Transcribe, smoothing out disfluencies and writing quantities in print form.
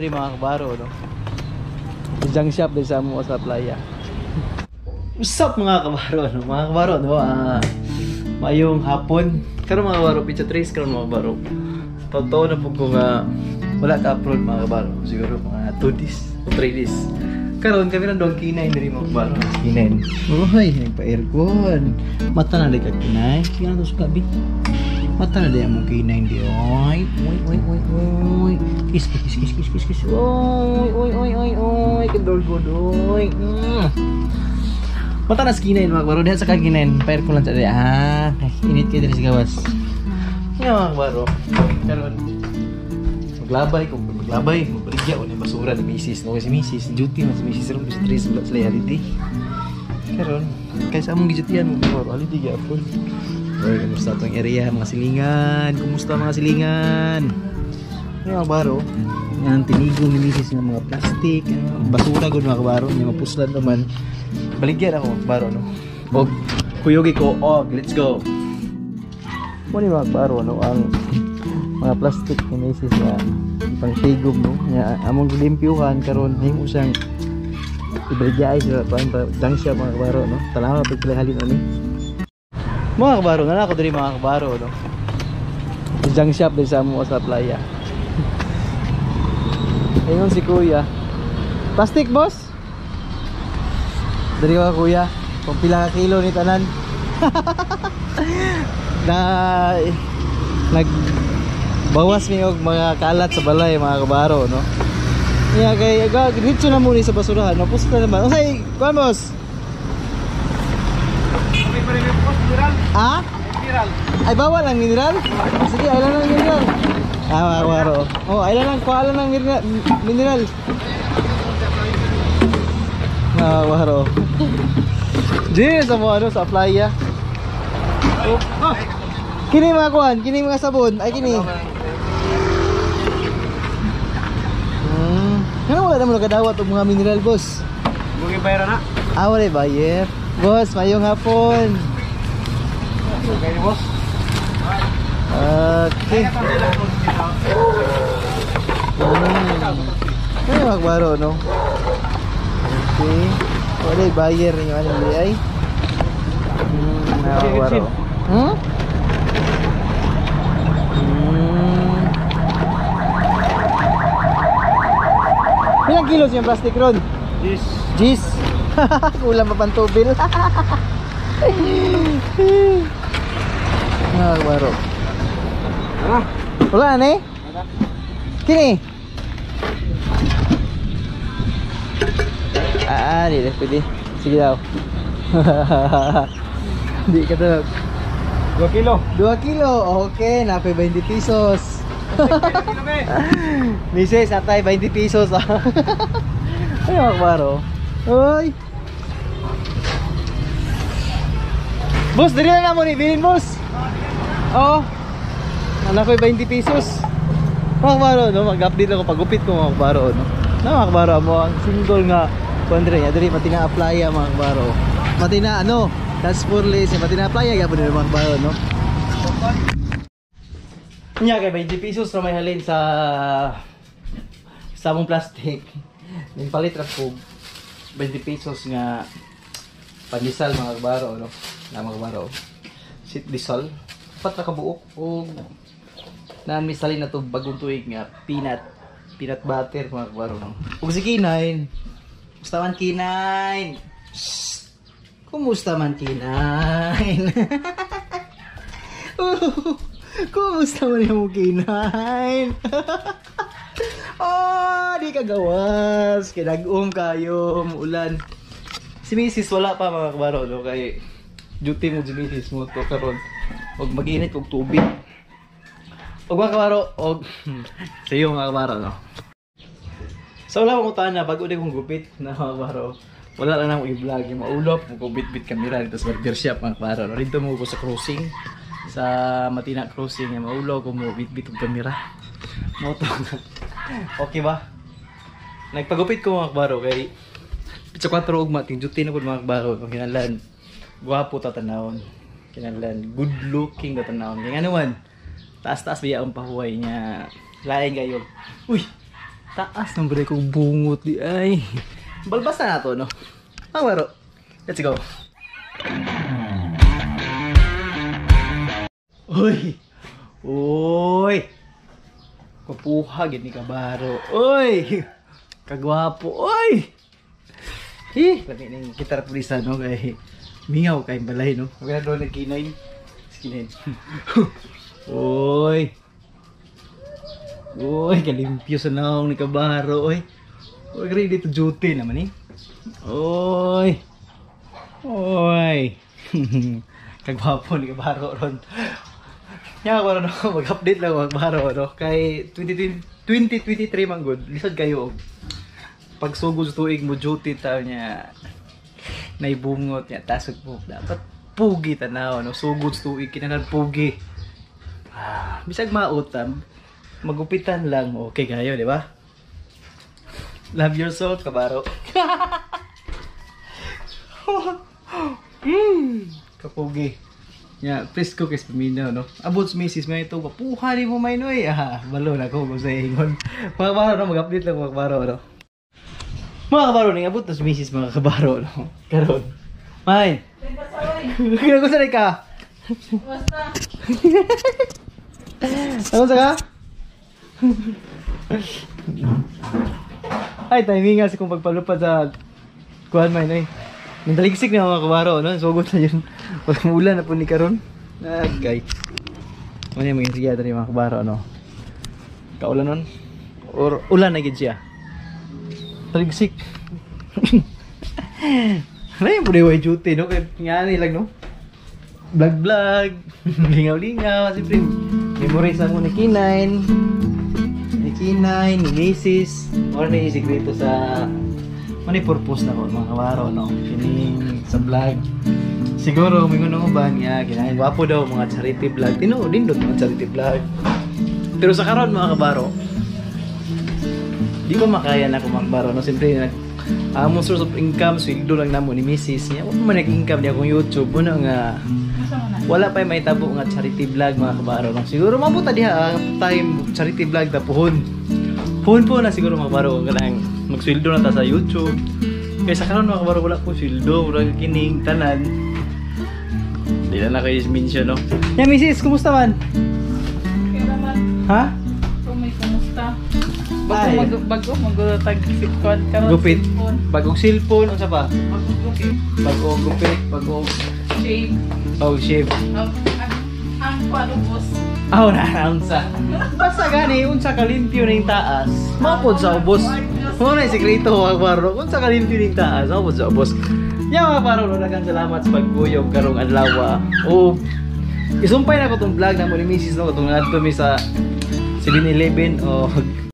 Mga kabaro, no? Junk shop din sa mo sa playa. What's up mga kabaro, no? Mga kabaro, no? Mayong hapon. Karon mga kabaro, pizza trace karon mga kabaro. Totoo na po ko nga wala ka upload mga kabaro. Siguro mga 2 days o 3 days. Karon kami nang doon kinay diri mga kabaro. Kinay. Uy, nagpa-aircon. Mata na di ka kinay. Kaya na suka bi. Mata na di mo kinay di. Oy. Kiss. Oy. Kedol godoy. Mata na skinain mga kabaro. Diyan sa kaginain. Pa-aircon lang sa di. Init kayo diri sa gawas. Yan mga kabaro. Karon maglabay kung maglabay, magbaligya o na basura ni Mrs. No, si Mrs. Duty na si Mrs. Ron, si Tris, sa holiday. Karon, kaysa among gidutian mo, holiday gyapon. Oy, kumusta tong area, mga silingan? Kumusta mga silingan? Yung mga baro, yung tinigo ni Mrs. ng mga plastic, basura gud mga kabaro, yung mga puslan naman. Baligyan ako mga baro, no? O, kuyogi ko, let's go. Muna mga baro, no? Ang mga plastic ni Mrs. na pang tigom, no? Among gilimpyuhan karon himo siyang ibrigay sa dang siya mga kabaro, no? Talaga pagpilihalin ani. Mga kabaro, na ako diri mga kabaro, no? Junk shop din sa mo sa playa. Ayun si Kuya. Plastic boss? Diri ka Kuya. Kung pila ka kilo ni tanan. Bawas mi og mga kalat sa balay mga kabaro, no. Iya kay diretso na muni sa basurahan, no. Pusta naman. Unsay, kuan boss? Mineral. Mineral. Ay bawal ang mineral? Sige, ay lang ang mineral. Mga kabaro. Oh, ay lang kuala ng mineral. Mga kabaro. Diyan sa mo ano sa playa. Oh. Kini mga kuan, kini mga sabon, ay kini. Ano wala naman nakadawat ang mga mineral, boss? Huwag bayar na. Wala bayar. Boss, mayong hapon. Okay, boss. Okay. Ano magbaro, no? Okay. Wala bayar yung anong liay. Magbaro. Ilang kilos yung plastic ron? Gis. Kulang pa pantubil. Baro. Wala na eh? Kini? Di pwede. Sige daw. Hindi ka daw. 2 kilo. 2 kilo. Okay, nape 20 pesos. Mises, atay 20 pesos. Ay mga kabaro. Uy. Boss, dali na mo ni bilin, boss. Oo. Anak ko 20 pesos. Mga kabaro, no? Mag-update ako pagupit ko mga kabaro, no? Mga kabaro mo, ang single nga kuandre niya, dali pati na-apply mga kabaro. Pati na ano, that's for less, pati na-apply gapon din mga kabaro, no? Nya kay 20 pesos na may halin sa mong plastic. Ning palit ra ko 20 pesos nga pandisal mga kabaro, no? Na mga kabaro. Sit disal, patra ka buok o nan misalin na to bagong tuig nga peanut butter mga kabaro, no? Ug si Kinain. Kumusta man Kinain? Kumusta man Kinain? Kumusta man yung Kinain? Di ka gawas. Kinag-um kayo, ulan. Si Mrs. wala pa mga kabaro, no? Kay duty mo si Mrs. mo to karon. Huwag mag-init kong tubig. Huwag mga kabaro, huwag sa iyo mga kabaro, no? So wala akong utaan na bago din kong gupit na mga kabaro. Wala lang akong i-vlog. Yung maulop, mag-bit-bit kamera dito sa barber shop mga kabaro. Rito mo ko sa crossing. Sa Matina Crossing yung maulo ko mo bit-bit og kamera. Moto. Okay ba? Nagpagupit ko mga kabaro kay Pizza 4 ugma ting duty na pud mga kabaro. Kinahanglan gwapo ta tanawon. Kinahanglan good looking ta tanawon. Kay ano man taas-taas biya ang pahuway niya. Lain kayo. Uy. Taas ng balik kong bungot di ay. Balbas na nato, no? Ah, baro. Let's go. Uy! Uy! Kapuha, gini ka baro. Uy! Kagwapo. Uy! Lami nang kita pulisa, no? Kay mingaw kay balay, no? Kaya doon nagkinay. Skinin. Uy! Uy, kalimpyo sa naong ni kabaro. Uy! Uy, ready to duty naman, eh. Uy! Uy! Kagwapo ni kabaro ron. Nga ko no, mag-update lang magbaro no. Kay 2023 man good. Lisod kayo. Pag sugod sa tuig mo duty taw niya naibungot niya tasog po. Dapat pugi tanaw no. Sugod sa tuig kinahanglan pugi. Bisag mautam, magupitan lang. Okay kayo, di ba? Love yourself, kabaro. Kapugi. Yeah, please cook is paminaw, no? Abot sa misis mo ito, papuha ni mo may noy. Balo na ko sa ingon. Mga kabaro, no? Mag-update lang mga kabaro, no? Mga kabaro, ning abot na sa misis mga kabaro, no? Karon. May! Kaya ko sanay ka? Basta. Ano sa ka? Ay, timing nga sa kung pagpalupad sa kuhan may noy. Nandaligsik na mga kabaro, no? Sugot na yun. Pag ulan na po ni karon. Guys. Ano yung maging siya rin mga kabaro, no? Kaulan nun? Or ulan na gid siya? Taligsik. Ano yung puliway duty, no? Kaya nga lang, no? Vlog-vlog. Lingaw-lingaw. Siyempre, memories lang mo ni Kinain. Ni Kinain, ni Mrs. Or na yung sikreto sa... Ano yung purpose na ko mga kabaro, no? Kining sa vlog. Siguro, may ngunong ba niya, kinain wapo daw mga charity vlog. Din doon mga charity vlog. Pero sa karon mga kabaro, di ko makaya na ako mga kabaro, no? Siyempre, among source of income, sweldo lang namo ni Mrs. niya. Wala man nag-income niya kung YouTube. Una nga, wala pa may tabo nga charity vlog mga kabaro, no? Siguro mabuta diha ang time charity vlog na puhon. Puhon po na siguro mga kabaro, kanang magsweldo na ta sa YouTube. Kaya sa karon mga kabaro, wala po sweldo, wala kining tanan. Hindi na kayo mention, no? Yeah, Mrs. Kumusta man? Okay naman. Ha? Kung may kumusta. Ay. Bago mag-tag-sipkwan ka. Gupit. Bagong cellphone, ano sa pa? Bagong gupit. Bagong gupit, bagong Shave. shave. Ang palubos. Na, unsa. Basta gani, unsa kalimpyo ning taas. Mapod sa ubos. Ano na yung sikreto mga kabaro? Unsa kalimpyo ning taas, mapod sa ubos. Yan mga kabaro, daghang salamat sa pagkuyog karong adlaw. O, isumpay na ko itong vlog na mo ni Mrs. no, katong ngadto mi sa 7-Eleven o